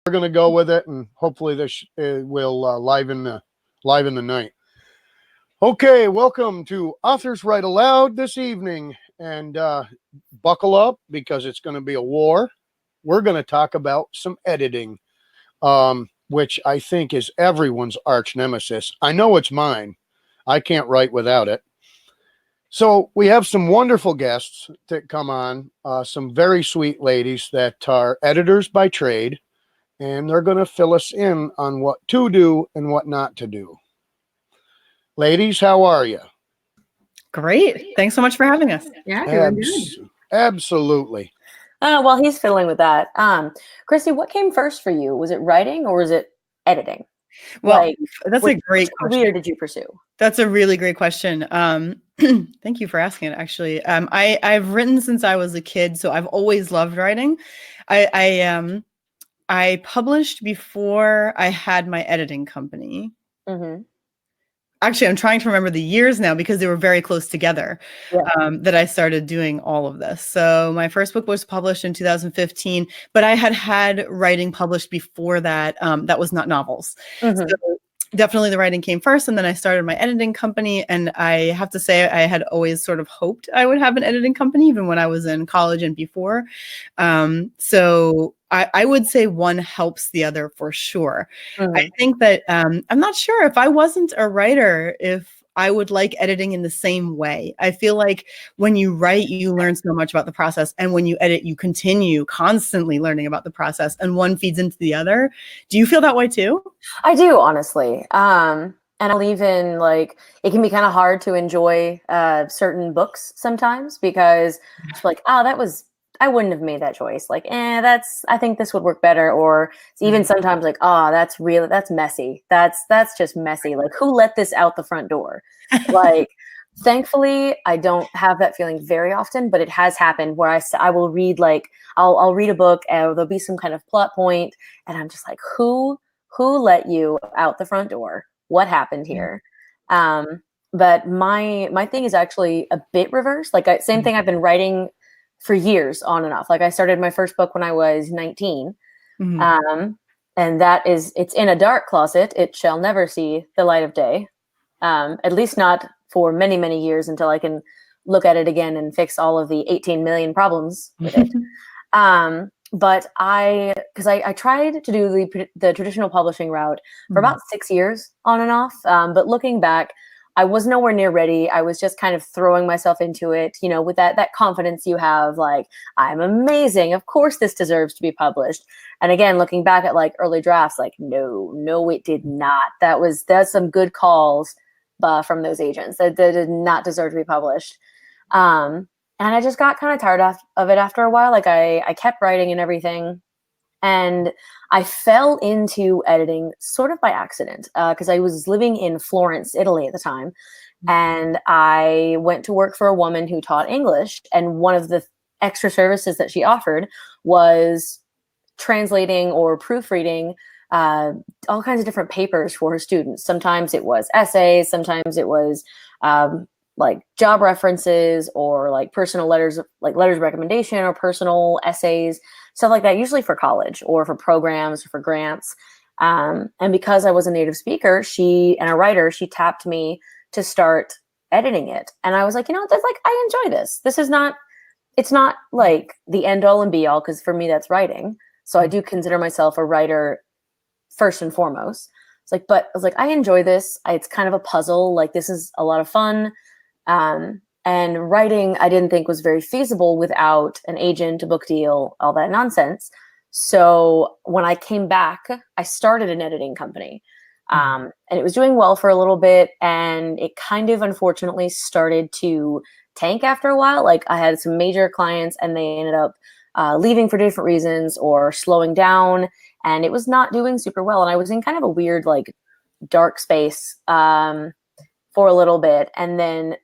going to go with it, and hopefully this will liven the night. Okay, welcome to Authors Write Aloud this evening, and buckle up because it's going to be a war. We're going to talk about some editing, which I think is everyone's arch nemesis. I know it's mine. I can't write without it. So we have some wonderful guests that come on, some very sweet ladies that are editors by trade, and they're going to fill us in on what to do and what not to do. Ladies, how are you? Great. Thanks so much for having us. Yeah, doing good. Absolutely. While he's fiddling with that, Christie, what came first for you? Was it writing or was it editing? Well, that's a great question. Which career did you pursue? That's a really great question. Thank you for asking it, actually. I've written since I was a kid, so I've always loved writing. I published before I had my editing company. Mm-hmm. Actually, I'm trying to remember the years now because they were very close together that I started doing all of this. So my first book was published in 2015, but I had writing published before that. That was not novels. Mm-hmm. So definitely the writing came first, and then I started my editing company. And I have to say, I had always sort of hoped I would have an editing company, even when I was in college and before. So I would say one helps the other for sure. Mm-hmm. I think that I'm not sure if I wasn't a writer, if I would like editing in the same way. I feel like when you write, you learn so much about the process. And when you edit, you continue constantly learning about the process, and one feeds into the other. Do you feel that way too? I do, honestly. And I'll even it can be kind of hard to enjoy certain books sometimes because it's like, I wouldn't have made that choice. I think this would work better. Or it's even sometimes that's messy. That's just messy. Who let this out the front door? Thankfully, I don't have that feeling very often, but it has happened where I will read, I'll read a book and there'll be some kind of plot point. And I'm just like, who let you out the front door? What happened here? But my thing is actually a bit reversed. Same thing I've been writing for years on and off. I started my first book when I was 19. Mm-hmm. And it's in a dark closet. It shall never see the light of day. At least not for many, many years until I can look at it again and fix all of the 18 million problems with it. But because I tried to do the traditional publishing route for about 6 years on and off. But looking back, I was nowhere near ready. I was just kind of throwing myself into it, with that confidence you have, I'm amazing. Of course this deserves to be published. And again, looking back at early drafts, no, it did not. That's some good calls from those agents that did not deserve to be published. And I just got kind of tired of it after a while. I kept writing and everything. And I fell into editing sort of by accident because I was living in Florence, Italy at the time. And I went to work for a woman who taught English. And one of the extra services that she offered was translating or proofreading all kinds of different papers for her students. Sometimes it was essays. Sometimes it was job references or personal letters, letters of recommendation or personal essays, stuff like that, usually for college or for programs or for grants. And because I was a native speaker, and a writer, she tapped me to start editing it. And I was like, I enjoy this. It's not the end all and be all, because for me, that's writing. So I do consider myself a writer first and foremost. But I was like, I enjoy this. It's kind of a puzzle. This is a lot of fun. And writing, I didn't think was very feasible without an agent, a book deal, all that nonsense. So when I came back, I started an editing company. And it was doing well for a little bit. And it kind of, unfortunately, started to tank after a while. I had some major clients and they ended up leaving for different reasons or slowing down. And it was not doing super well. And I was in kind of a weird, dark space for a little bit. And then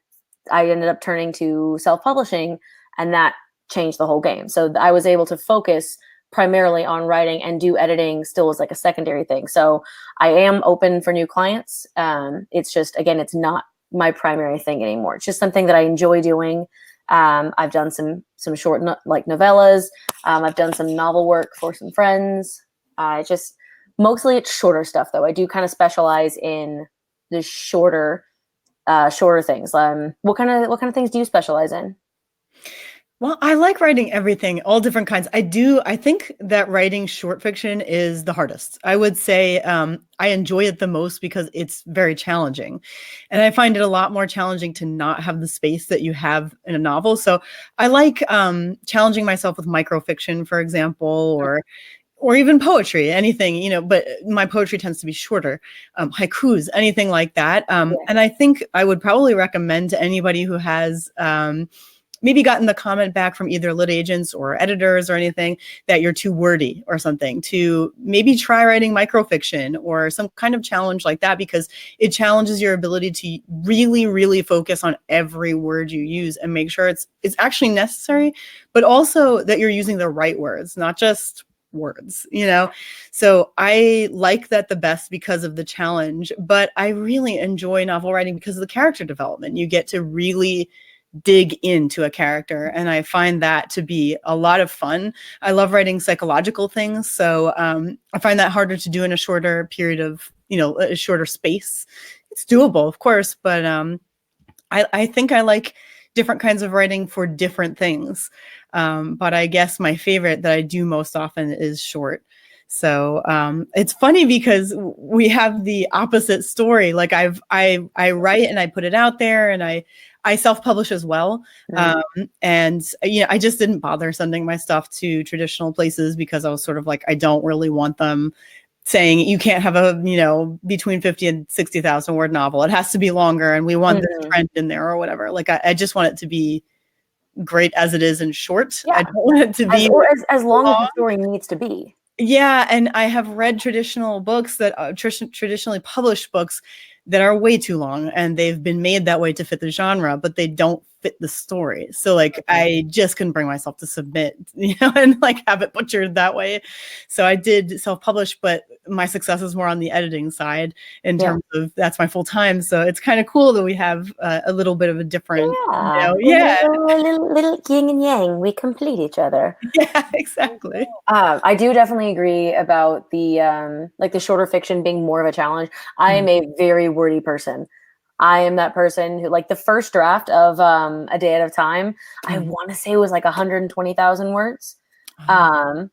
I ended up turning to self-publishing, and that changed the whole game. So I was able to focus primarily on writing and do editing still as a secondary thing. So I am open for new clients. It's just, again, it's not my primary thing anymore. It's just something that I enjoy doing. I've done some short novellas. I've done some novel work for some friends. Just mostly it's shorter stuff though. I do kind of specialize in the shorter things. What kind of things do you specialize in? Well, I like writing everything, all different kinds. I think that writing short fiction is the hardest. I would say I enjoy it the most because it's very challenging. And I find it a lot more challenging to not have the space that you have in a novel. So I like challenging myself with microfiction, for example, or even poetry, anything, but my poetry tends to be shorter, haikus, anything like that. And I think I would probably recommend to anybody who has maybe gotten the comment back from either lit agents or editors or anything that you're too wordy or something, to maybe try writing microfiction or some kind of challenge like that, because it challenges your ability to really, really focus on every word you use and make sure it's actually necessary, but also that you're using the right words, not just words, So I like that the best because of the challenge, but I really enjoy novel writing because of the character development. You get to really dig into a character, and I find that to be a lot of fun. I love writing psychological things, so I find that harder to do in a shorter period of, a shorter space. It's doable, of course, but I think I like different kinds of writing for different things. But I guess my favorite that I do most often is short. So it's funny because we have the opposite story. Like I write and I put it out there, and I self-publish as well. And I just didn't bother sending my stuff to traditional places because I was sort of like, I don't really want them saying you can't have a, between 50 and 60,000 word novel. It has to be longer, and we want this trend in there or whatever. Like I just want it to be great as it is and short. Yeah. I don't want it to be as long as the story needs to be. Yeah, and I have read traditional books that traditionally published books that are way too long, and they've been made that way to fit the genre, but they don't fit the story. So like I just couldn't bring myself to submit, and like have it butchered that way. So I did self-publish, but my success is more on the editing side in terms of that's my full time. So it's kind of cool that we have a little bit of a different, little yin and yang. We complete each other. Yeah, exactly. I do definitely agree about the like the shorter fiction being more of a challenge. I am a very wordy person. I am that person who, like, the first draft of A Day at a Time, I want to say it was like 120,000 words. And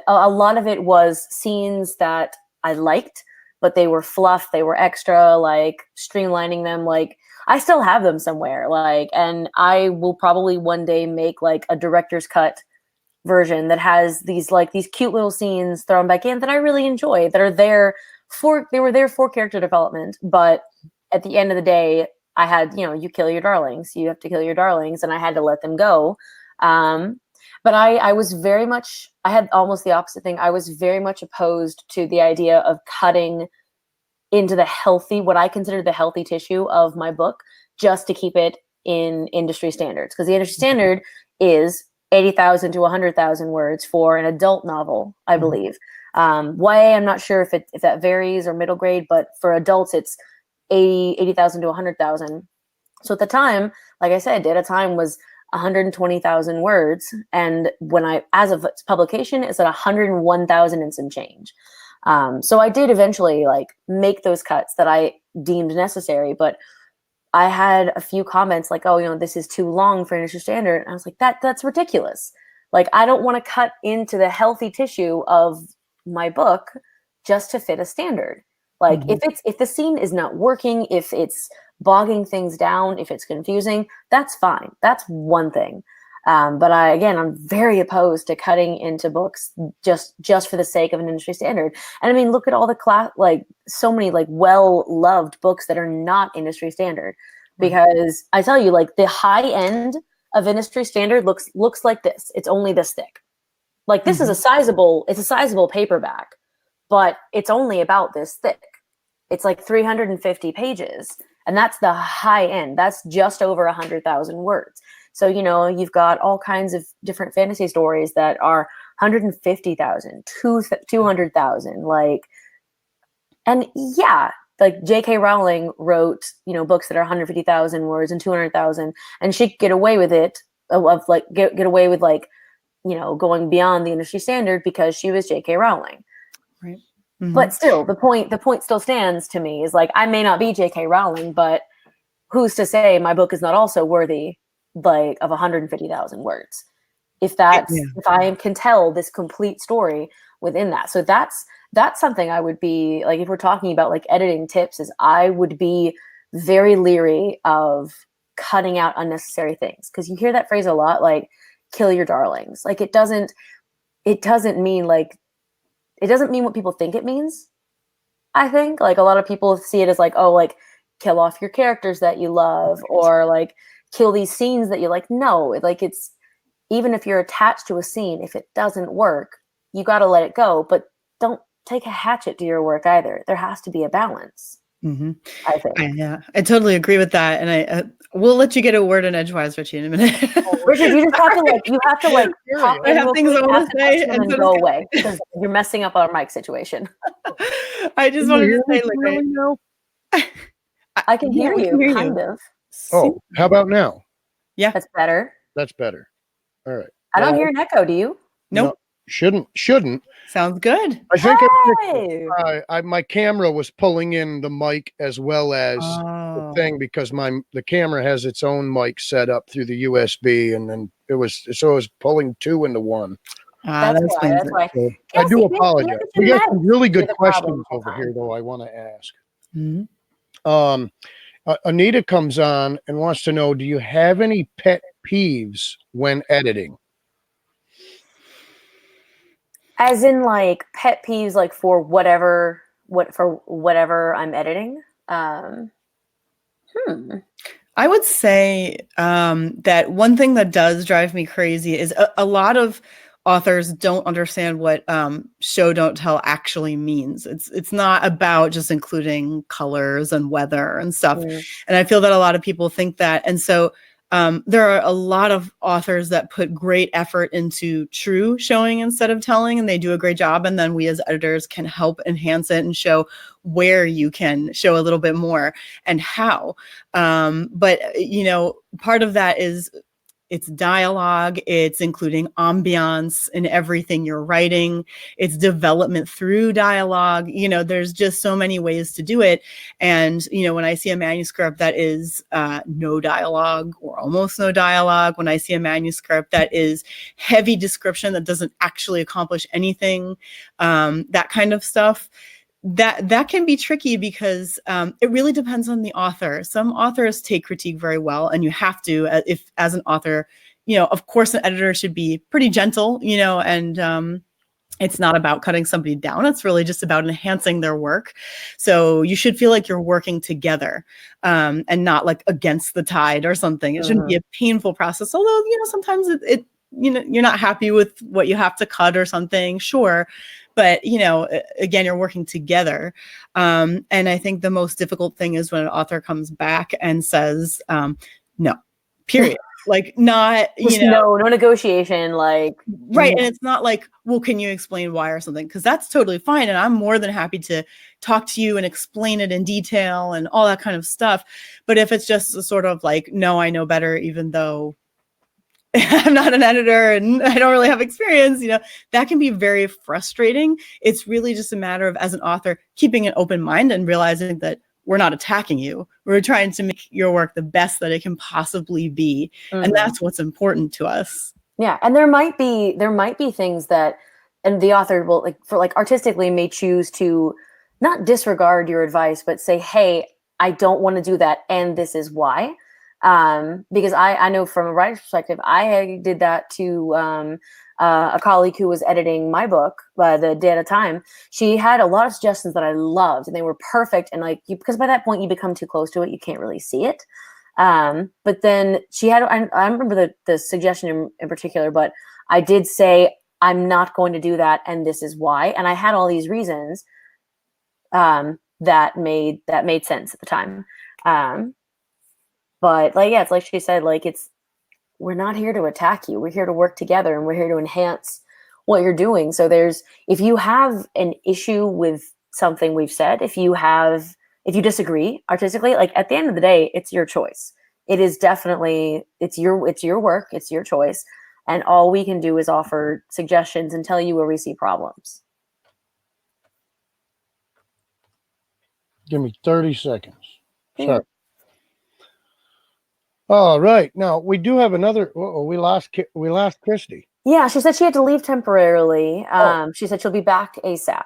a lot of it was scenes that I liked, but they were fluff, they were extra, like streamlining them. Like I still have them somewhere, like, and I will probably one day make like a director's cut version that has these cute little scenes thrown back in that I really enjoy, that are there for character development. But at the end of the day, I had, you kill your darlings, you have to kill your darlings, and I had to let them go. But I was very much, I had almost the opposite thing. I was very much opposed to the idea of cutting into what I consider the healthy tissue of my book, just to keep it in industry standards. Because the industry standard is 80,000 to 100,000 words for an adult novel, I believe. YA, I'm not sure if that varies, or middle grade, but for adults, it's 80,000 to 100,000. So at the time, like I said, Day at a Time was 120,000 words. And as of its publication, it's at 101,000 and some change. So I did eventually like make those cuts that I deemed necessary, but I had a few comments like, oh, this is too long for industry standard. And I was like, that's ridiculous. Like, I don't want to cut into the healthy tissue of my book just to fit a standard. Like if the scene is not working, if it's bogging things down, if it's confusing, that's fine. That's one thing. But I'm very opposed to cutting into books just for the sake of an industry standard. And I mean, look at all the so many like well-loved books that are not industry standard, because I tell you, like, the high end of industry standard looks like this. It's only this thick. Like, this is a sizable paperback, but it's only about this thick. It's like 350 pages, and that's the high end. That's just over 100,000 words. So, you've got all kinds of different fantasy stories that are 150,000, 200,000, like, and yeah, like J.K. Rowling wrote, books that are 150,000 words and 200,000, and she could get away with it, get away with, like, going beyond the industry standard because she was J.K. Rowling. Right. But still, the point still stands to me is like, I may not be J.K. Rowling, but who's to say my book is not also worthy like of 150,000 words? If I can tell this complete story within that. So that's something I would be like, if we're talking about like editing tips, is I would be very leery of cutting out unnecessary things. Because you hear that phrase a lot, like kill your darlings. Like it doesn't mean what people think it means. I think like a lot of people see it as like, oh, like kill off your characters that you love, or like kill these scenes that you like. No, like it's, even if you're attached to a scene, if it doesn't work, you got to let it go, but don't take a hatchet to your work either. There has to be a balance. I think. I totally agree with that. And I we'll let you get a word in edgewise, Richie, in a minute. Richard, you just have to like pop I have things I want to say and so go away because you're messing up our mic situation. I just wanted to say, like, really now? I can hear you, kind of. Oh, how about now? Yeah, that's better. That's better. All right. I don't hear an echo. Do you? Nope. No, shouldn't. Sounds good. I think Hey! my camera was pulling in the mic as well as the thing, because the camera has its own mic set up through the USB, and then it was pulling two into one. That's why. So I do apologize. We got some really good questions over here, though, I want to ask. Anita comes on and wants to know, do you have any pet peeves when editing? As in like pet peeves, like for whatever I'm editing. I would say that one thing that does drive me crazy is a lot of authors don't understand what show don't tell actually means. It's not about just including colors and weather and stuff. And I feel that a lot of people think that. And so there are a lot of authors that put great effort into true showing instead of telling, and they do a great job. And then we as editors can help enhance it and show where you can show a little bit more and how. But, part of that is it's dialogue, it's including ambiance in everything you're writing, it's development through dialogue. There's just so many ways to do it. And, when I see a manuscript that is no dialogue or almost no dialogue, when I see a manuscript that is heavy description that doesn't actually accomplish anything, that kind of stuff, that can be tricky because it really depends on the author. Some authors take critique very well, and you have to, if as an author, of course, an editor should be pretty gentle, and it's not about cutting somebody down. It's really just about enhancing their work. So you should feel like you're working together and not like against the tide or something. It shouldn't be a painful process. Although, sometimes it you're not happy with what you have to cut or something. Sure. But, again, you're working together. And I think the most difficult thing is when an author comes back and says, no, period. Like not, no negotiation, like. Right. And it's not like, well, can you explain why or something? Because that's totally fine. And I'm more than happy to talk to you and explain it in detail and all that kind of stuff. But if it's just a sort of like, no, I know better, even though I'm not an editor and I don't really have experience, that can be very frustrating. It's really just a matter of, as an author, keeping an open mind and realizing that we're not attacking you. We're trying to make your work the best that it can possibly be. And that's what's important to us. Yeah. And there might be things that, and the author will artistically may choose to not disregard your advice, but say, hey, I don't want to do that. And this is why. Because I know from a writer's perspective, I did that to a colleague who was editing my book, The Day at a Time. She had a lot of suggestions that I loved, and they were perfect. And because by that point you become too close to it, you can't really see it. But then she had, I remember the suggestion in particular, but I did say, I'm not going to do that, and this is why. And I had all these reasons that made sense at the time. But it's like she said, we're not here to attack you. We're here to work together, and we're here to enhance what you're doing. So if you have an issue with something we've said, if you disagree artistically, at the end of the day, it's your choice. It is definitely, it's your work. It's your choice. And all we can do is offer suggestions and tell you where we see problems. Give me 30 seconds. Yeah. Sorry. All right. Now we do have another. We lost Christie. Yeah, she said she had to leave temporarily. Oh. She said she'll be back ASAP.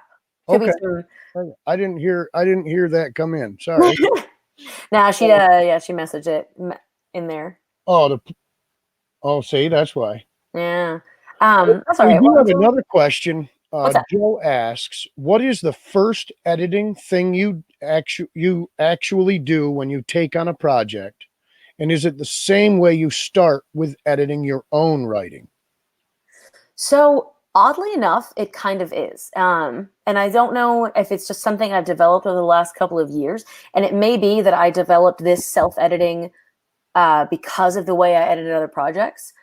Could Okay. be soon. I didn't hear that come in. Sorry. Now she she messaged it in there. See, that's why. Yeah. That's all We right. do Well, have another question. what's that? Joe asks, "What is the first editing thing you actually do when you take on a project, and is it the same way you start with editing your own writing?" So oddly enough, it kind of is. And I don't know if it's just something I've developed over the last couple of years. And it may be that I developed this self-editing because of the way I edited other projects.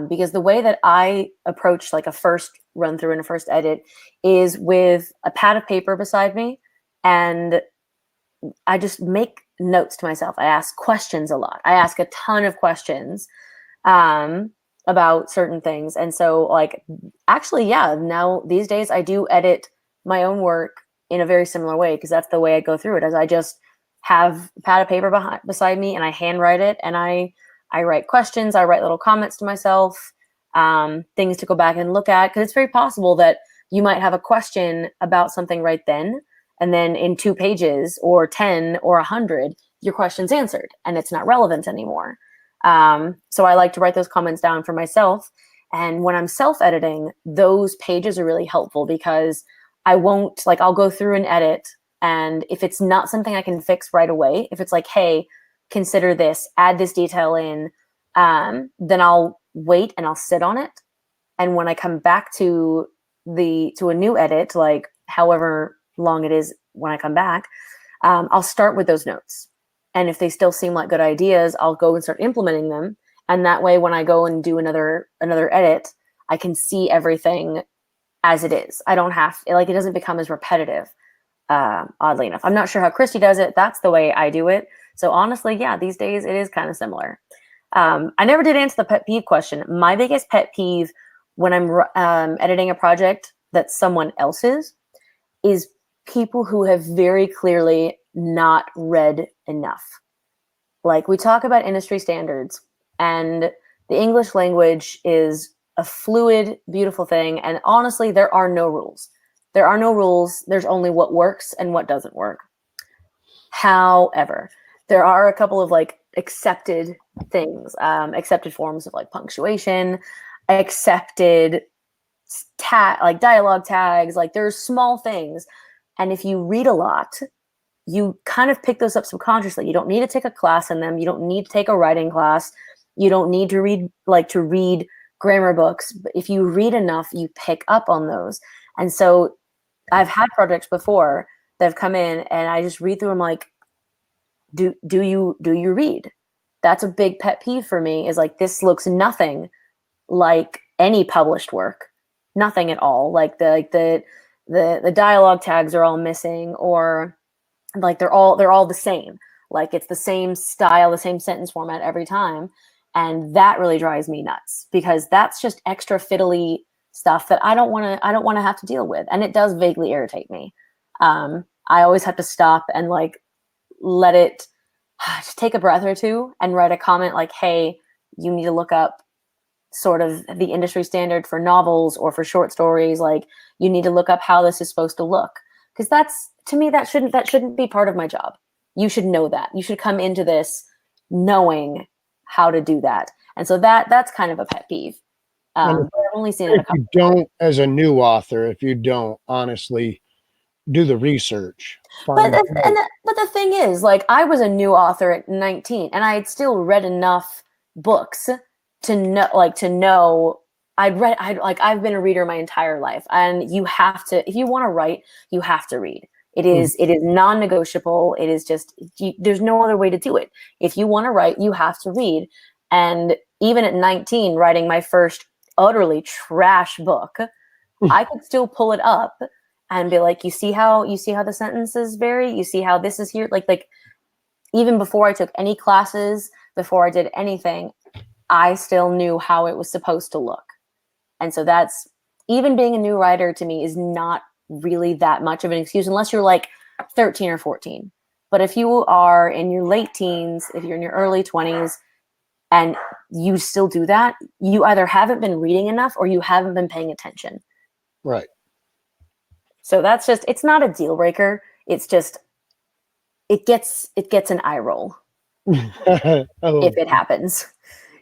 Because the way that I approach like a first run through and a first edit is with a pad of paper beside me, and I just make notes to myself. I ask questions a lot. I ask a ton of questions about certain things. And so like, actually, yeah, now these days I do edit my own work in a very similar way, because that's the way I go through it, as I just have a pad of paper beside me and I handwrite it, and I write questions, I write little comments to myself, things to go back and look at, because it's very possible that you might have a question about something right then, and then in 2 pages or 10 or 100, your question's answered and it's not relevant anymore. So I like to write those comments down for myself. And when I'm self-editing, those pages are really helpful, because I'll go through and edit, and if it's not something I can fix right away, if it's like, hey, consider this, add this detail in, then I'll wait and I'll sit on it. And when I come back to a new edit, like however long it is when I come back, I'll start with those notes. And if they still seem like good ideas, I'll go and start implementing them. And that way, when I go and do another edit, I can see everything as it is. I don't have, like, it doesn't become as repetitive, oddly enough. I'm not sure how Christie does it. That's the way I do it. So honestly, yeah, these days it is kind of similar. I never did answer the pet peeve question. My biggest pet peeve when I'm editing a project that's someone else's is people who have very clearly not read enough. Like, we talk about industry standards, and the English language is a fluid, beautiful thing. And honestly, there are no rules. There are no rules. There's only what works and what doesn't work. However, there are a couple of like accepted things, accepted forms of like punctuation, accepted like dialogue tags. Like, there's small things. And if you read a lot, you kind of pick those up subconsciously. You don't need to take a class in them. You don't need to take a writing class. You don't need to read grammar books. But if you read enough, you pick up on those. And so I've had projects before that have come in, and I just read through them like, do you read? That's a big pet peeve for me, is like, this looks nothing like any published work. Nothing at all. Like the dialogue tags are all missing, or like they're all the same. Like, it's the same style, the same sentence format every time. And that really drives me nuts, because that's just extra fiddly stuff that I don't want to have to deal with. And it does vaguely irritate me. I always have to stop and like let it just take a breath or two and write a comment like, hey, you need to look up sort of the industry standard for novels or for short stories. Like, you need to look up how this is supposed to look. Because that's, to me, that shouldn't be part of my job. You should know that. You should come into this knowing how to do that. And so that's kind of a pet peeve. But I've only seen it a couple If you don't, as a new author, if you don't honestly do the research. But the thing is, like, I was a new author at 19, and I had still read enough books to know I've been a reader my entire life, and you have to, if you want to write, you have to read. It is non-negotiable. It is just, there's no other way to do it. If you want to write, you have to read. And even at 19, writing my first utterly trash book, I could still pull it up and be like, you see how the sentences vary? You see how this is here? Like even before I took any classes, before I did anything, I still knew how it was supposed to look. And so that's, even being a new writer to me is not really that much of an excuse, unless you're like 13 or 14. But if you are in your late teens, if you're in your early 20s, and you still do that, you either haven't been reading enough or you haven't been paying attention. Right. So that's just, it's not a deal breaker. It's just, it gets an eye roll if it happens,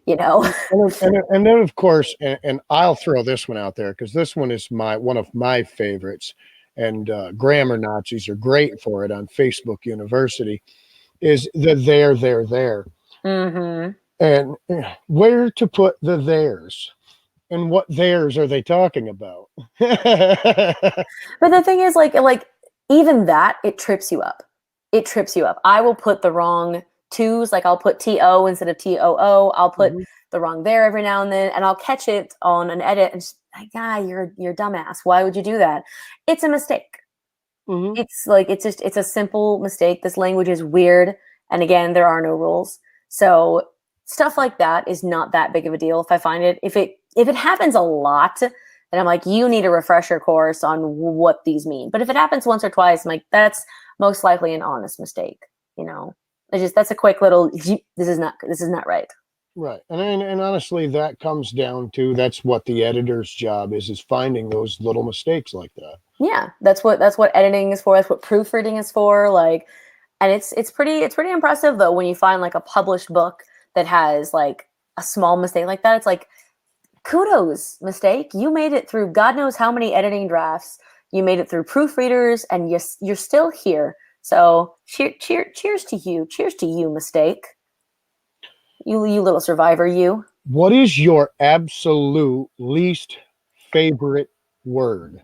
you know? And then of course, and I'll throw this one out there because this one is one of my favorites, and grammar Nazis are great for it on Facebook University, is the there. Mm-hmm. And where to put the theirs, and what theirs are they talking about? But the thing is, like even that, it trips you up. It trips you up. I will put the wrong twos, like I'll put TO instead of TOO. I'll put the wrong there every now and then, and I'll catch it on an edit and just like, you're a dumbass. Why would you do that? It's a mistake. It's like, it's a simple mistake. This language is weird. And again, there are no rules. So stuff like that is not that big of a deal. If I find it, if it happens a lot, then I'm like, you need a refresher course on what these mean. But if it happens once or twice, I'm like, that's most likely an honest mistake. You know, that's a quick little, this is not right. Right. And honestly, that comes down to, that's what the editor's job is finding those little mistakes like that. Yeah. That's what editing is for. That's what proofreading is for. Like, and it's pretty impressive though, when you find like a published book that has like a small mistake like that. It's like, kudos, mistake. You made it through God knows how many editing drafts. You made it through proofreaders, and you're still here. So cheers to you. Cheers to you, mistake. You little survivor, you. What is your absolute least favorite word?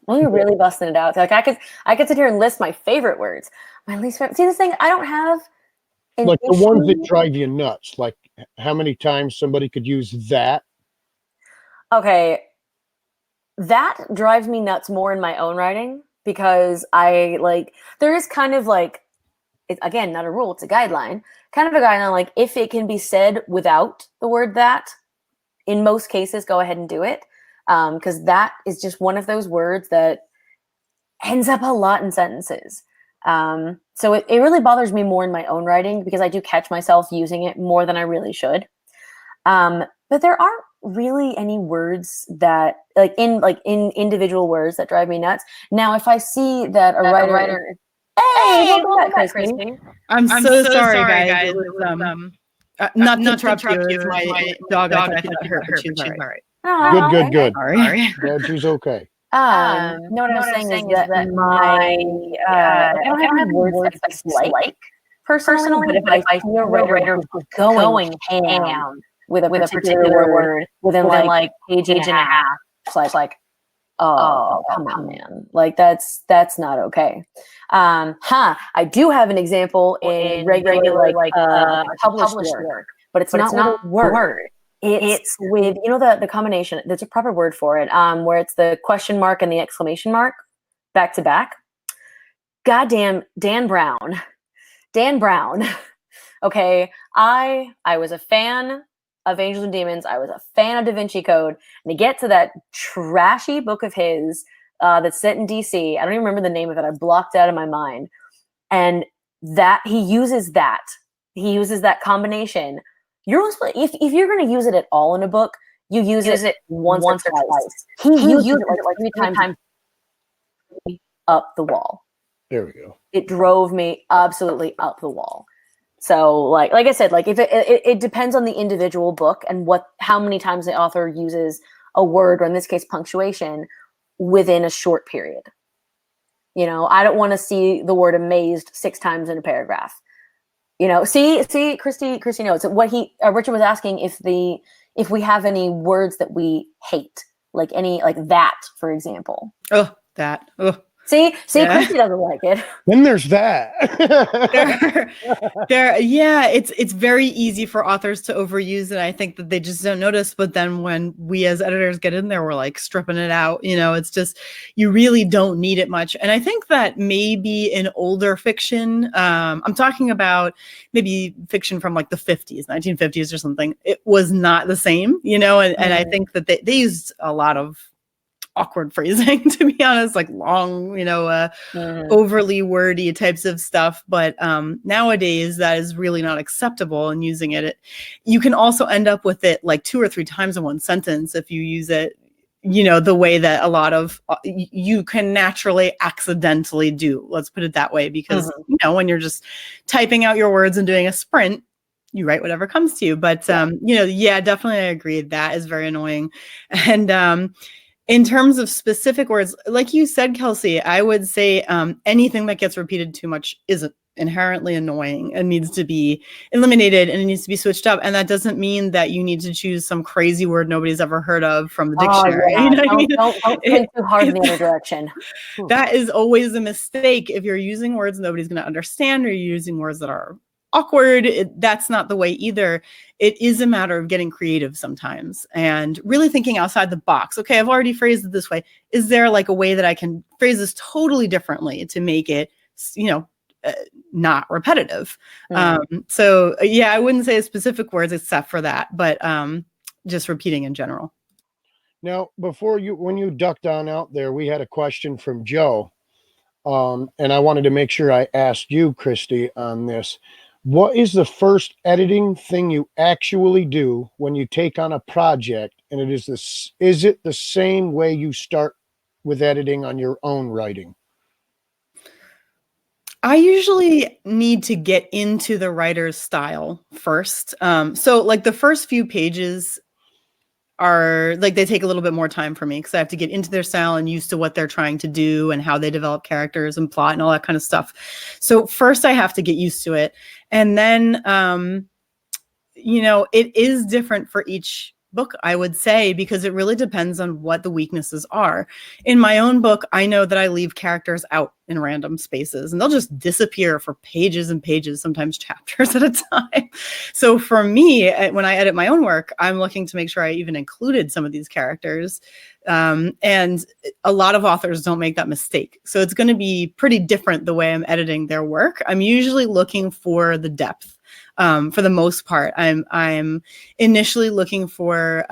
Well, you're really busting it out. Like I could sit here and list my favorite words. My least favorite. See, this thing, I don't have like the ones that drive you nuts. Like how many times somebody could use that? Okay. That drives me nuts more in my own writing, because there is kind of like, it's, again, not a rule, it's a guideline, kind of a guideline. Like if it can be said without the word that, in most cases, go ahead and do it. Because that is just one of those words that ends up a lot in sentences. So it really bothers me more in my own writing, because I do catch myself using it more than I really should. But there aren't really any words that like in individual words that drive me nuts. Now, if I see that a writer hey, welcome back, Christie. I'm so sorry, guys. It was, not to interrupt you. It was my dog. I thought I hurt, but she's all right. Oh, Good. Sorry. Glad she's okay. No, what I'm saying is that my I don't have any words that I dislike personally, but if I see a writer who's going ham with a particular word within like page and a half, it's like, oh, come on, man. Like that's not okay. I do have an example in regular published work, but it's not word. It's with, the combination, there's a proper word for it, where it's the question mark and the exclamation mark back to back. Goddamn Dan Brown. Okay. I was a fan of Angels and Demons. I was a fan of Da Vinci Code. And to get to that trashy book of his that's set in DC, I don't even remember the name of it. I blocked it out of my mind. And that he uses that combination. If you're going to use it at all in a book, you use it once or twice. He used it like 3 times up the wall. There we go. It drove me absolutely up the wall. So like I said, like if it depends on the individual book and how many times the author uses a word, or in this case punctuation, within a short period. I don't want to see the word amazed 6 times in a paragraph. See, Christie knows what Richard was asking if we have any words that we hate, like any, like that, for example. Oh, that. Oh. See, yeah. Christie doesn't like it. Then there's that. It's very easy for authors to overuse it. I think that they just don't notice. But then when we as editors get in there, we're like stripping it out. It's just, you really don't need it much. And I think that maybe in older fiction, I'm talking about maybe fiction from like the 50s, 1950s or something, it was not the same, and I think that they used a lot of awkward phrasing, to be honest, like long, overly wordy types of stuff. But nowadays that is really not acceptable, and using it, you can also end up with it like 2 or 3 times in one sentence if you use it, the way that a lot of you can naturally accidentally do. Let's put it that way, because when you're just typing out your words and doing a sprint, you write whatever comes to you. But definitely I agree, that is very annoying. And in terms of specific words, like you said, Kelsey, I would say anything that gets repeated too much is inherently annoying and needs to be eliminated, and it needs to be switched up. And that doesn't mean that you need to choose some crazy word nobody's ever heard of from the dictionary. Don't think too hard in the other direction. That is always a mistake. If you're using words nobody's going to understand, or you're using words that are awkward, that's not the way either. It is a matter of getting creative sometimes and really thinking outside the box. Okay, I've already phrased it this way. Is there like a way that I can phrase this totally differently to make it, not repetitive? I wouldn't say specific words except for that, but just repeating in general. Now, when you ducked on out there, we had a question from Joe. And I wanted to make sure I asked you, Christie, on this. What is the first editing thing you actually do when you take on a project? And is it the same way you start with editing on your own writing? I usually need to get into the writer's style first. So like the first few pages are like, they take a little bit more time for me because I have to get into their style and used to what they're trying to do and how they develop characters and plot and all that kind of stuff. So first I have to get used to it. And then, it is different for each book, I would say, because it really depends on what the weaknesses are. In my own book, I know that I leave characters out in random spaces and they'll just disappear for pages and pages, sometimes chapters at a time. So for me, when I edit my own work, I'm looking to make sure I even included some of these characters. And a lot of authors don't make that mistake. So it's going to be pretty different the way I'm editing their work. I'm usually looking for the depth. For the most part, I'm initially looking for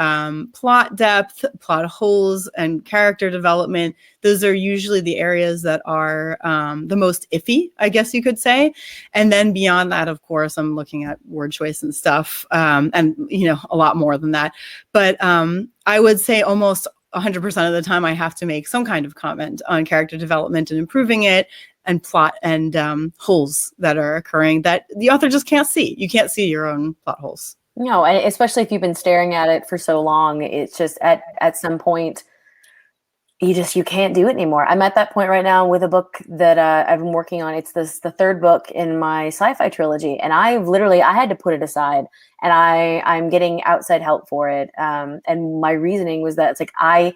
plot depth, plot holes, and character development. Those are usually the areas that are the most iffy, I guess you could say. And then beyond that, of course, I'm looking at word choice and stuff, and a lot more than that. But I would say almost 100% of the time I have to make some kind of comment on character development and improving it, and plot and holes that are occurring that the author just can't see. You can't see your own plot holes. No, and especially if you've been staring at it for so long, it's just at some point you can't do it anymore. I'm at that point right now with a book that I've been working on. It's the third book in my sci-fi trilogy, and I had to put it aside, and I'm getting outside help for it. And my reasoning was that it's like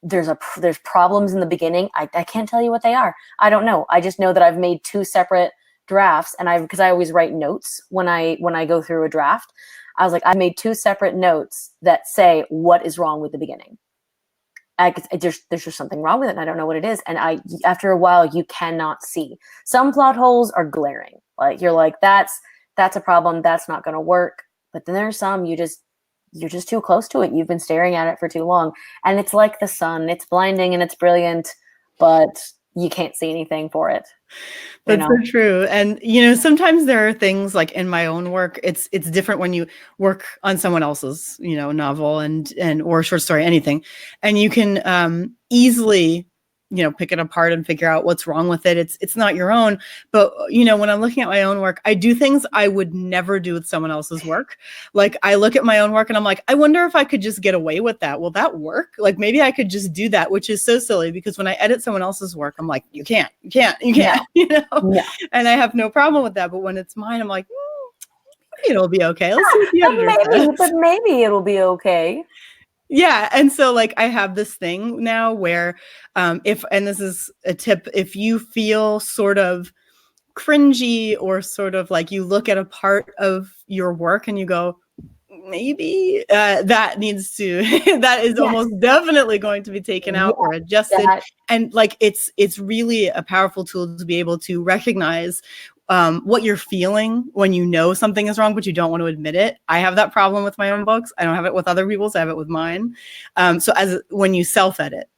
there's problems in the beginning. I can't tell you what they are. I don't know. I just know that I've made 2 separate drafts, and because I always write notes when I go through a draft. I was like, I made 2 separate notes that say what is wrong with the beginning. There's just something wrong with it, and I don't know what it is. And after a while, you cannot see. Some plot holes are glaring. Like you're like, that's a problem. That's not going to work. But then there's some you're just too close to it. You've been staring at it for too long. And it's like the sun. It's blinding and it's brilliant, but you can't see anything for it. That's so true. And, sometimes there are things like in my own work, it's different when you work on someone else's, novel and or short story, anything. And you can easily pick it apart and figure out what's wrong with it. It's not your own. But, when I'm looking at my own work, I do things I would never do with someone else's work. Like I look at my own work and I'm like, I wonder if I could just get away with that. Will that work? Like maybe I could just do that, which is so silly because when I edit someone else's work, I'm like, you can't, yeah. Yeah. And I have no problem with that. But when it's mine, I'm like, maybe it'll be okay. Let's see what the editor says. But maybe it'll be okay. Yeah. And so like I have this thing now where and this is a tip, if you feel sort of cringy or sort of like you look at a part of your work and you go, maybe that needs to, that is almost definitely going to be taken out or adjusted. And like, it's really a powerful tool to be able to recognize what you're feeling when you know something is wrong, but you don't want to admit it. I have that problem with my own books. I don't have it with other people's. I have it with mine. So when you self-edit,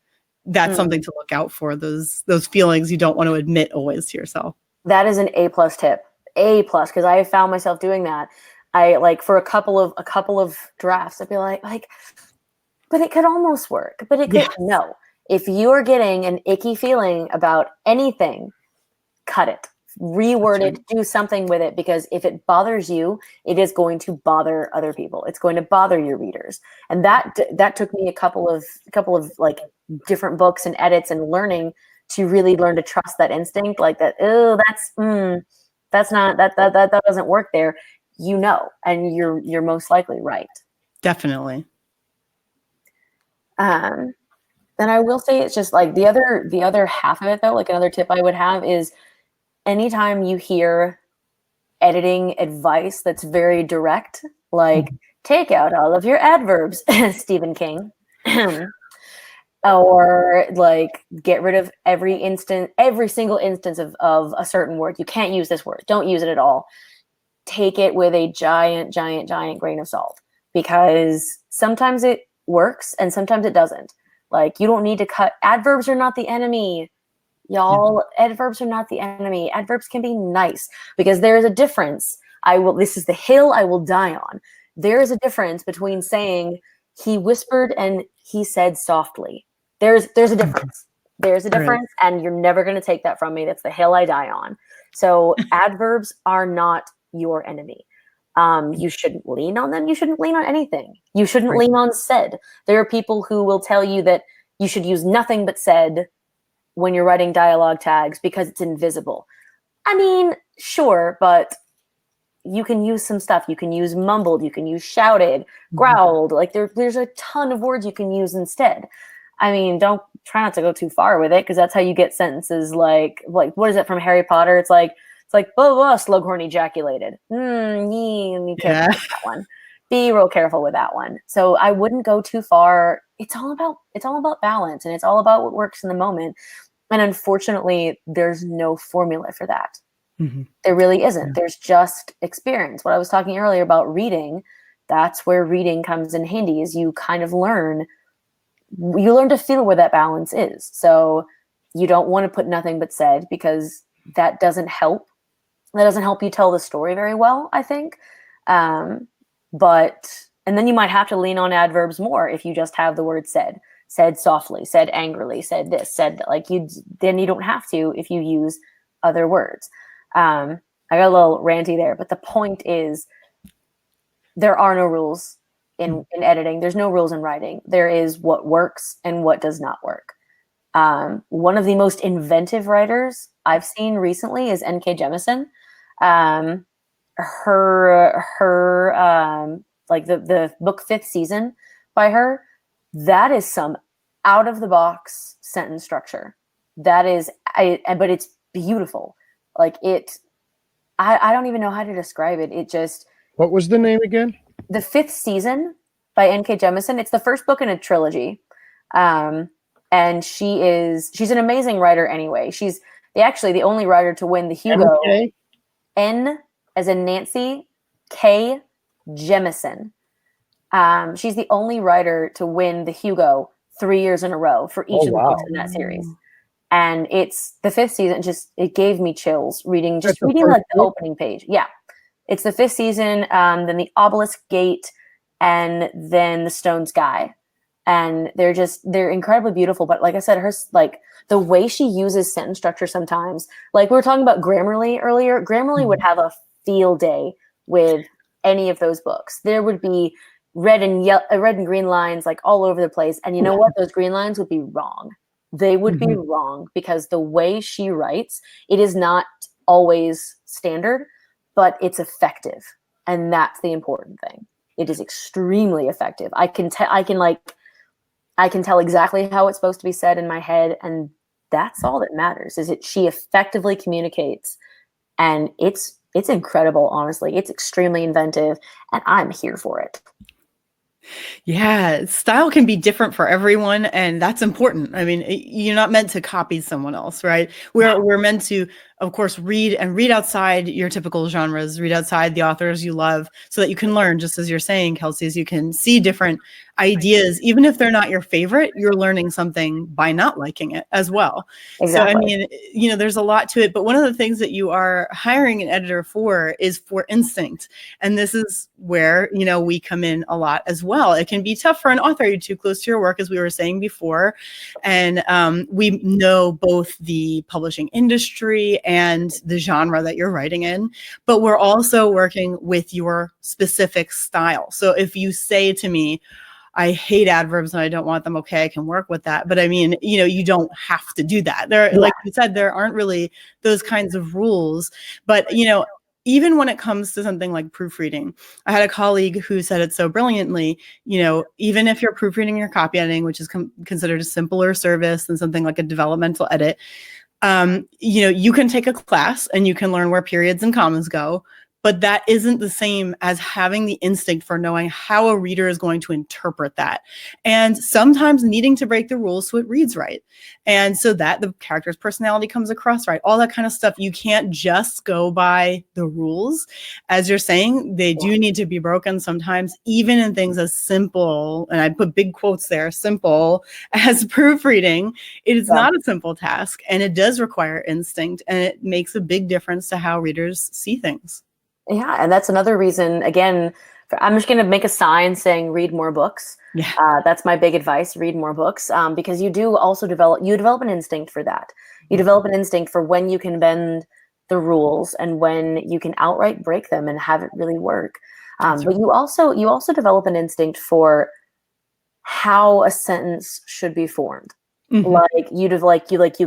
that's something to look out for, those feelings you don't want to admit always to yourself. That is an A+ tip. A+, because I have found myself doing that. I like for a couple of drafts, I'd be like, but it could almost work. But it could no. If you're getting an icky feeling about anything, cut it. Reword it, do something with it, because if it bothers you, it is going to bother other people. It's going to bother your readers. And that took me a couple of like different books and edits and learning to really learn to trust that instinct, like that, oh, that's not that doesn't work there, and you're most likely right. Definitely. And I will say it's just like the other half of it though, like another tip I would have is anytime you hear editing advice that's very direct, like take out all of your adverbs, Stephen King, or like get rid of every single instance of a certain word. You can't use this word. Don't use it at all. Take it with a giant grain of salt, because sometimes it works and sometimes it doesn't. Like you don't need to cut. Adverbs are not the enemy. Y'all, adverbs are not the enemy. Adverbs can be nice, because there is a difference. This is the hill I will die on. There is a difference between saying he whispered and he said softly. There's a difference. There's a difference, and you're never going to take that from me. That's the hill I die on. So adverbs are not your enemy. You shouldn't lean on them. You shouldn't lean on anything. You shouldn't lean on said. There are people who will tell you that you should use nothing but said when you're writing dialogue tags because it's invisible. I mean, sure, but you can use some stuff. You can use mumbled, you can use shouted, growled. Like there's a ton of words you can use instead. I mean, try not to go too far with it, because that's how you get sentences like what is it from Harry Potter? It's like blah blah, Slughorn ejaculated. Be careful with that one. Be real careful with that one. So I wouldn't go too far. It's all about balance, and it's all about what works in the moment. And unfortunately, there's no formula for that. There really isn't. There's just experience. What I was talking earlier about reading, that's where reading comes in handy, is you kind of learn to feel where that balance is. So you don't want to put nothing but said, because that doesn't help. That doesn't help you tell the story very well, I think. And then you might have to lean on adverbs more if you just have the word said softly, said angrily, said this, said like then you don't have to if you use other words. I got a little ranty there, but the point is there are no rules in editing. There's no rules in writing. There is what works and what does not work. One of the most inventive writers I've seen recently is N.K. Jemisin. Her like the book Fifth Season by her, that is some out of the box sentence structure. That is, but it's beautiful. Like I don't even know how to describe it. It just. What was the name again? The Fifth Season by N.K. Jemisin. It's the first book in a trilogy. And she's an amazing writer anyway. She's the only writer to win the Hugo. Okay. N as in Nancy, K Jemisin. She's the only writer to win the Hugo 3 years in a row for each of the books in that series. And it's the Fifth Season. It gave me chills reading like the opening page. Yeah. It's the Fifth Season, then the Obelisk Gate, and then the Stone Sky. And they're incredibly beautiful. But like I said, the way she uses sentence structure sometimes, like we were talking about Grammarly earlier, Grammarly would have a field day with any of those books. There would be red and green lines like all over the place. And you know what? Those green lines would be wrong. They would be wrong, because the way she writes, it is not always standard, but it's effective. And that's the important thing. It is extremely effective. I can tell exactly how it's supposed to be said in my head. And that's all that matters, is she effectively communicates. And it's incredible, honestly. It's extremely inventive, and I'm here for it. Yeah, style can be different for everyone, and that's important. I mean, you're not meant to copy someone else, right? We're meant to of course, read outside your typical genres, read outside the authors you love, so that you can learn, just as you're saying, Kelsey, as you can see different ideas. Even if they're not your favorite, you're learning something by not liking it as well. Exactly. So, I mean, you know, there's a lot to it. But one of the things that you are hiring an editor for is for instinct. And this is where, you know, we come in a lot as well. It can be tough for an author. You're too close to your work, as we were saying before. And we know both the publishing industry and the genre that you're writing in, but we're also working with your specific style. So if you say to me, I hate adverbs and I don't want them, okay, I can work with that. But I mean, you know, you don't have to do that. There, like you said, there aren't really those kinds of rules. But, you know, even when it comes to something like proofreading, I had a colleague who said it so brilliantly, you know, even if you're proofreading your copy editing, which is considered a simpler service than something like a developmental edit, you know, you can take a class and you can learn where periods and commas go. But that isn't the same as having the instinct for knowing how a reader is going to interpret that. And sometimes needing to break the rules so it reads right. And so that the character's personality comes across right. All that kind of stuff. You can't just go by the rules. As you're saying, they do need to be broken sometimes, even in things as simple, and I put big quotes there, simple as proofreading. It is not a simple task, and it does require instinct, and it makes a big difference to how readers see things. Yeah, and that's another reason, again, I'm just going to make a sign saying read more books. Yeah. That's my big advice, read more books, because you do also develop an instinct for that. You develop an instinct for when you can bend the rules and when you can outright break them and have it really work. But you also develop an instinct for how a sentence should be formed. Mm-hmm. You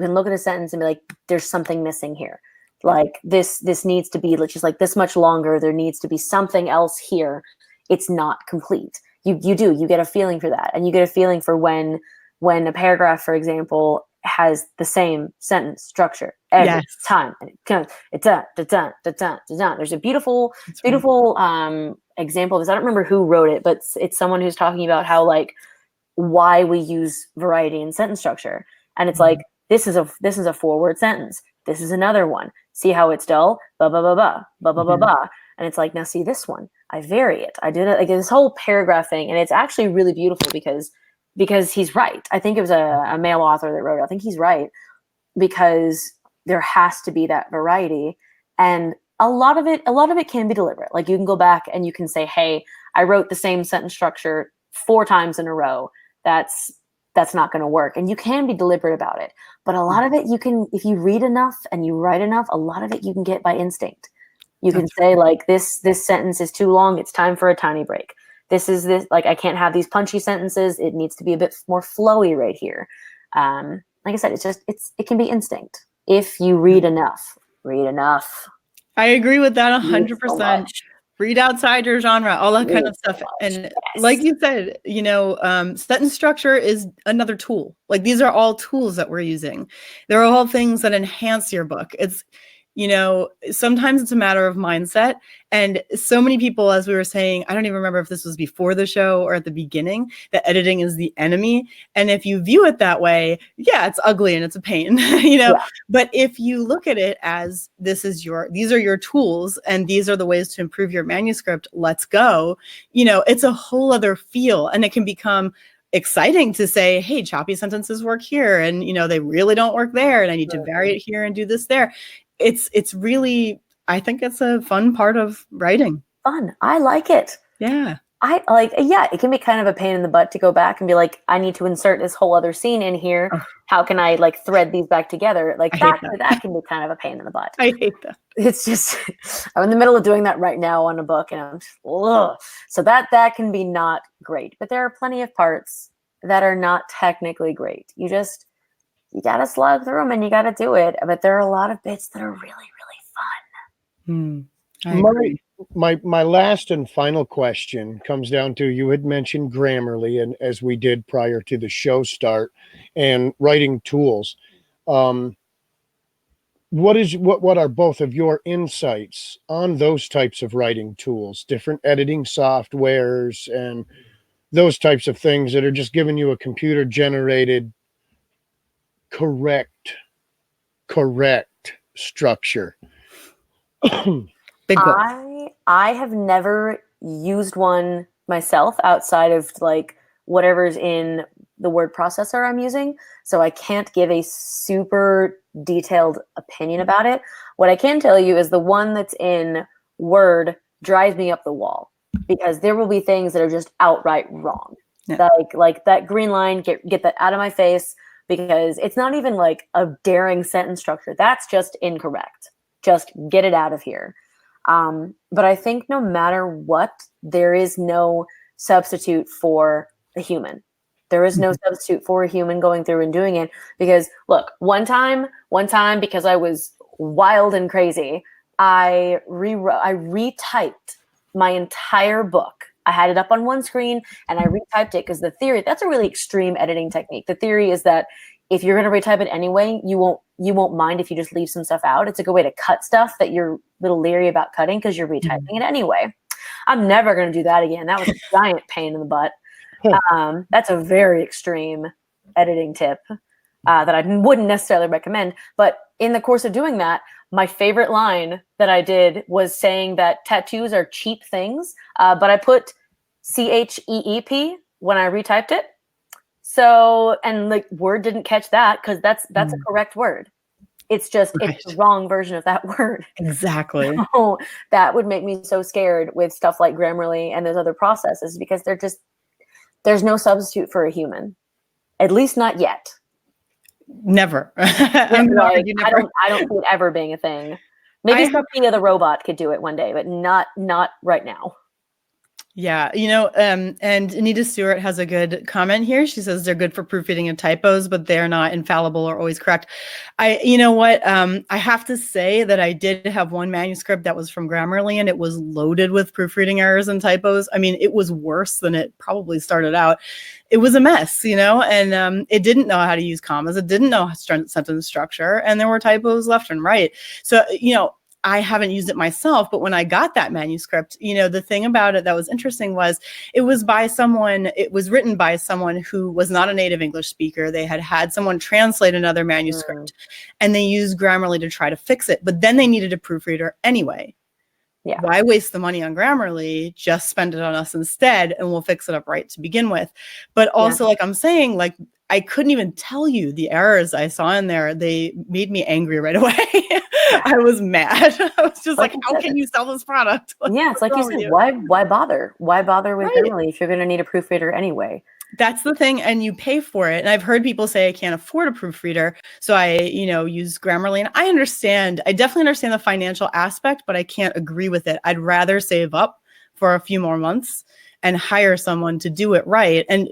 can look at a sentence and be like, there's something missing here. Like this needs to be just like this much longer. There needs to be something else here. It's not complete. You get a feeling for that. And you get a feeling for when a paragraph, for example, has the same sentence structure every time. And it's there's a beautiful example of this. I don't remember who wrote it, but it's someone who's talking about how like why we use variety in sentence structure. And it's like, this is a 4-word sentence. This is another one. See how it's dull? Blah, blah, blah, blah, blah, blah, blah, blah. And it's like, now see this one. I vary it. I did it like this whole paragraph thing. And it's actually really beautiful because he's right. I think it was a male author that wrote it. I think he's right because there has to be that variety. And a lot of it can be deliberate. Like you can go back and you can say, hey, I wrote the same sentence structure 4 times in a row. That's not going to work. And you can be deliberate about it. But a lot of it you can, if you read enough and you write enough, a lot of it you can get by instinct. You can say like this sentence is too long. It's time for a tiny break. Like I can't have these punchy sentences. It needs to be a bit more flowy right here. Like I said, it can be instinct. If you read enough. I agree with that 100%. Read outside your genre, all that kind of stuff. And like you said, you know, sentence structure is another tool. Like these are all tools that we're using. They're all things that enhance your book. It's, you know, sometimes it's a matter of mindset. And so many people, as we were saying, I don't even remember if this was before the show or at the beginning, that editing is the enemy. And if you view it that way, yeah, it's ugly and it's a pain, you know, but if you look at it as these are your tools and these are the ways to improve your manuscript, let's go, you know, it's a whole other feel and it can become exciting to say, hey, choppy sentences work here. And, you know, they really don't work there. And I need to vary it here and do this there. It's really, I think it's a fun part of writing. Fun. I like it. Yeah. It can be kind of a pain in the butt to go back and be like, I need to insert this whole other scene in here. Oh. How can I like thread these back together? Like that can be kind of a pain in the butt. I hate that. It's just, I'm in the middle of doing that right now on a book and I'm just, ugh. So that can be not great, but there are plenty of parts that are not technically great. You got to slog through them and you got to do it. But there are a lot of bits that are really, really fun. I agree. My last and final question comes down to, you had mentioned Grammarly, and as we did prior to the show start, and writing tools. What are both of your insights on those types of writing tools, different editing softwares and those types of things that are just giving you a computer generated correct structure? Big quotes. I have never used one myself outside of like whatever's in the word processor I'm using. So I can't give a super detailed opinion about it. What I can tell you is the one that's in Word drives me up the wall because there will be things that are just outright wrong. Yeah. Like that green line, get that out of my face, because it's not even like a daring sentence structure. That's just incorrect. Just get it out of here. But I think no matter what, there is no substitute for a human. There is no substitute for a human going through and doing it. Because look, one time, because I was wild and crazy, I retyped my entire book. I had it up on one screen and I retyped it because the theory, that's a really extreme editing technique. The theory is that if you're going to retype it anyway, you won't mind if you just leave some stuff out. It's a good way to cut stuff that you're a little leery about cutting because you're retyping it anyway. I'm never going to do that again. That was a giant pain in the butt. That's a very extreme editing tip that I wouldn't necessarily recommend. But in the course of doing that, my favorite line that I did was saying that tattoos are cheap things, but I put CHEEP when I retyped it. So, and like Word didn't catch that because that's a correct word. It's just, it's the wrong version of that word. Exactly. So that would make me so scared with stuff like Grammarly and those other processes because there's no substitute for a human, at least not yet. Never. I don't see it ever being a thing. Maybe Sophia the robot could do it one day, but not right now. Yeah, and Anita Stewart has a good comment here. She says they're good for proofreading and typos, but they're not infallible or always correct. I have to say that I did have one manuscript that was from Grammarly, and it was loaded with proofreading errors and typos. I mean, it was worse than it probably started out. It was a mess, and it didn't know how to use commas. It didn't know sentence structure, and there were typos left and right. So, I haven't used it myself, but when I got that manuscript, the thing about it that was interesting was it was written by someone who was not a native English speaker. They had someone translate another manuscript and they used Grammarly to try to fix it, but then they needed a proofreader anyway. Yeah. Why waste the money on Grammarly? Just spend it on us instead and we'll fix it up right to begin with. But also, like I'm saying, like I couldn't even tell you the errors I saw in there. They made me angry right away. I was mad. I was just like how can you sell this product? It's like you said, why bother? Why bother with Grammarly if you're going to need a proofreader anyway? That's the thing, and you pay for it. And I've heard people say I can't afford a proofreader, so I, use Grammarly. And I definitely understand the financial aspect, but I can't agree with it. I'd rather save up for a few more months and hire someone to do it right. And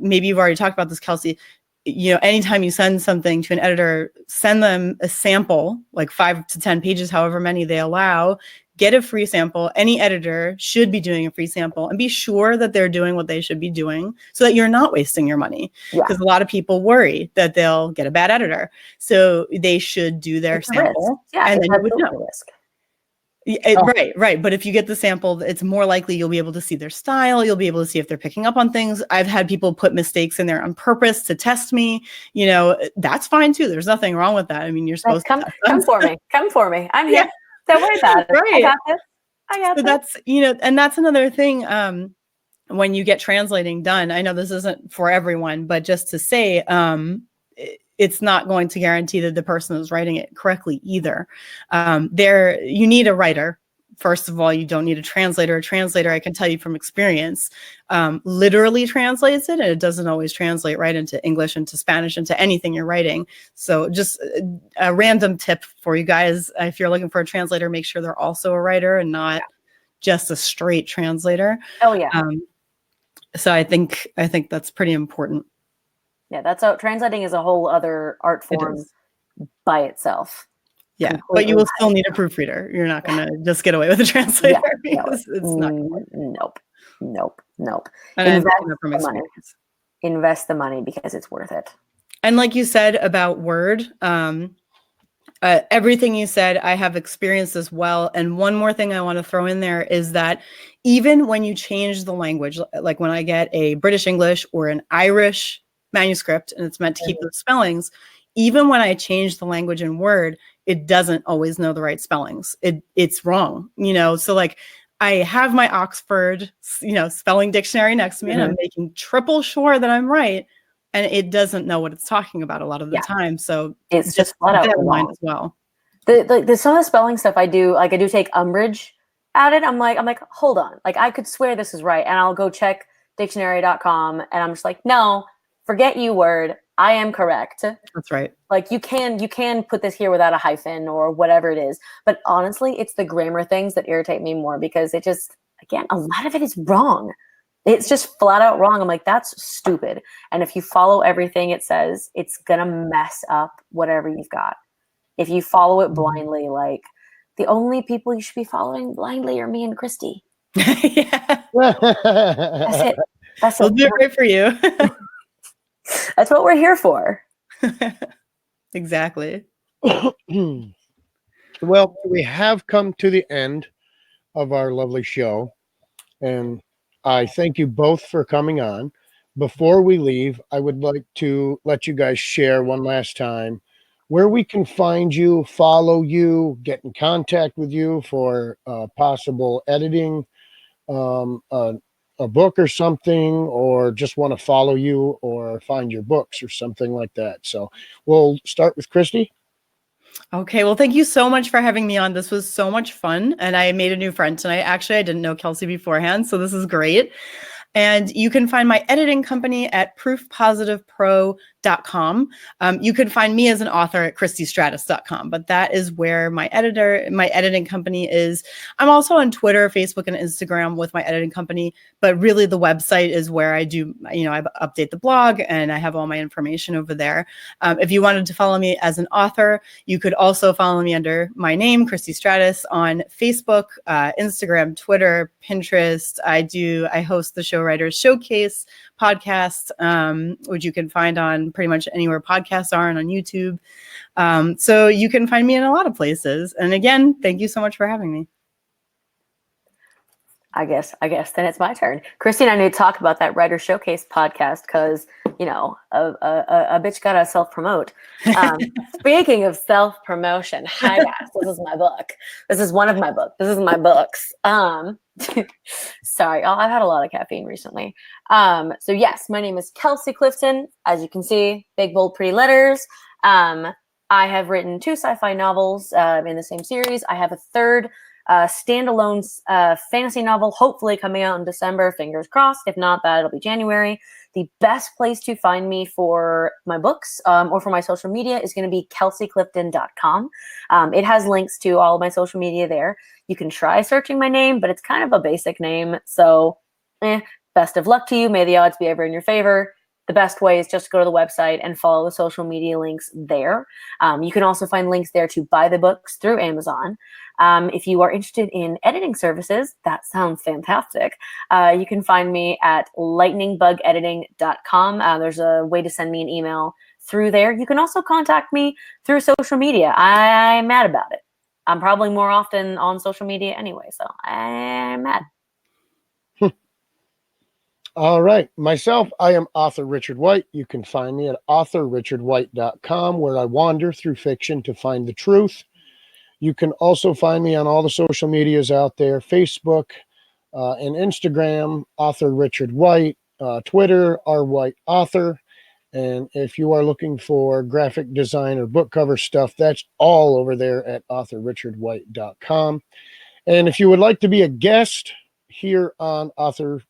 maybe you've already talked about this, Kelsey. Anytime you send something to an editor, send them a sample, like 5 to 10 pages, however many they allow. Get a free sample. Any editor should be doing a free sample and be sure that they're doing what they should be doing so that you're not wasting your money. Because a lot of people worry that they'll get a bad editor. So they should do their sample. And then you would know. Risk. Right. But if you get the sample, it's more likely you'll be able to see their style. You'll be able to see if they're picking up on things. I've had people put mistakes in there on purpose to test me. That's fine too. There's nothing wrong with that. I mean, you're supposed to come for me. Come for me. I'm here. Don't worry about it. Right. I got this. That's, and that's another thing. When you get translating done, I know this isn't for everyone, but just to say, it's not going to guarantee that the person is writing it correctly either. You need a writer. First of all, you don't need a translator. A translator, I can tell you from experience, literally translates it, and it doesn't always translate right into English, into Spanish, into anything you're writing. So just a random tip for you guys. If you're looking for a translator, make sure they're also a writer and not just a straight translator. Oh, yeah. So I think that's pretty important. Yeah, translating is a whole other art form by itself. Yeah, but you will still need a proofreader. You're not going to just get away with a translator because it's not. Nope. And invest the money because it's worth it. And like you said about Word, everything you said, I have experienced as well. And one more thing I want to throw in there is that even when you change the language, like when I get a British English or an Irish manuscript and it's meant to keep those spellings, even when I change the language in Word, it doesn't always know the right spellings. It's wrong, So like I have my Oxford, spelling dictionary next to me, and I'm making triple sure that I'm right. And it doesn't know what it's talking about a lot of the time. So it's just flat out wrong as well. Some of the spelling stuff I do, like I do take umbrage at it. I'm like, hold on. Like I could swear this is right. And I'll go check dictionary.com and I'm just like, no, forget you word. I am correct. That's right. Like you can put this here without a hyphen or whatever it is. But honestly, it's the grammar things that irritate me more because it just, again, a lot of it is wrong. It's just flat out wrong. I'm like, that's stupid. And if you follow everything it says, it's going to mess up whatever you've got. If you follow it blindly, like the only people you should be following blindly are me and Christie. Yeah. That's it. We'll do it right for you. That's what we're here for. Exactly. Well, we have come to the end of our lovely show, and I thank you both for coming on. Before we leave, I would like to let you guys share one last time where we can find you, follow you, get in contact with you for possible editing, a book or something, or just want to follow you or find your books or something like that. So we'll start with Christie. Okay, well, thank you so much for having me on. This was so much fun, and I made a new friend tonight. Actually, I didn't know Kelsey beforehand, so this is great. And you can find my editing company at proofpositivepro.com. You can find me as an author at christiestratos.com, but that is where my editing company is. I'm also on Twitter, Facebook, and Instagram with my editing company, but really the website is where I do, I update the blog and I have all my information over there. If you wanted to follow me as an author, you could also follow me under my name, Christie Stratos, on Facebook, Instagram, Twitter, Pinterest. I host the Show Writers Showcase podcast, which you can find on pretty much anywhere podcasts are and on YouTube. So you can find me in a lot of places. And again, thank you so much for having me. I guess then it's my turn. Christie and I need to talk about that Writer Showcase podcast because, a bitch gotta self-promote. Speaking of self-promotion, hi guys, this is my book. This is one of my books. This is my books. Sorry, I've had a lot of caffeine recently. So yes, my name is Kelsey Clifton. As you can see, big, bold, pretty letters. I have written 2 sci-fi novels in the same series. I have a third standalone fantasy novel, hopefully coming out in December, fingers crossed. If not, that'll be January. The best place to find me for my books or for my social media is going to be kelseyclifton.com. It has links to all of my social media there. You can try searching my name, but it's kind of a basic name. So best of luck to you. May the odds be ever in your favor. The best way is just to go to the website and follow the social media links there. You can also find links there to buy the books through Amazon. If you are interested in editing services, that sounds fantastic. You can find me at lightningbugediting.com. There's a way to send me an email through there. You can also contact me through social media. I'm mad about it. I'm probably more often on social media anyway, so I'm mad. All right. Myself, I am author Richard White. You can find me at authorrichardwhite.com, where I wander through fiction to find the truth. You can also find me on all the social medias out there, Facebook and Instagram, author Richard White, Twitter, rwhiteauthor. And if you are looking for graphic design or book cover stuff, that's all over there at authorrichardwhite.com. And if you would like to be a guest here on Authors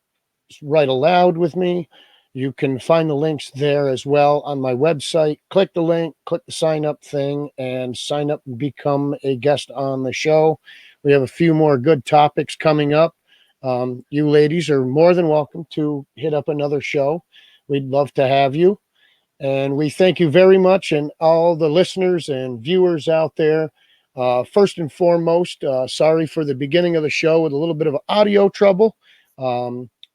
Write Aloud with me, you can find the links there as well on my website. Click the link, click the sign up thing, and sign up and become a guest on the show. We have a few more good topics coming up. You ladies are more than welcome to hit up another show. We'd love to have you. And we thank you very much, and all the listeners and viewers out there. First and foremost, sorry for the beginning of the show with a little bit of audio trouble.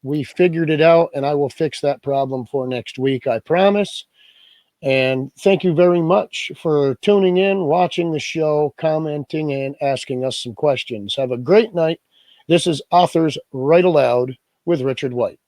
We figured it out, and I will fix that problem for next week, I promise. And thank you very much for tuning in, watching the show, commenting, and asking us some questions. Have a great night. This is Authors Write Aloud with Richard White.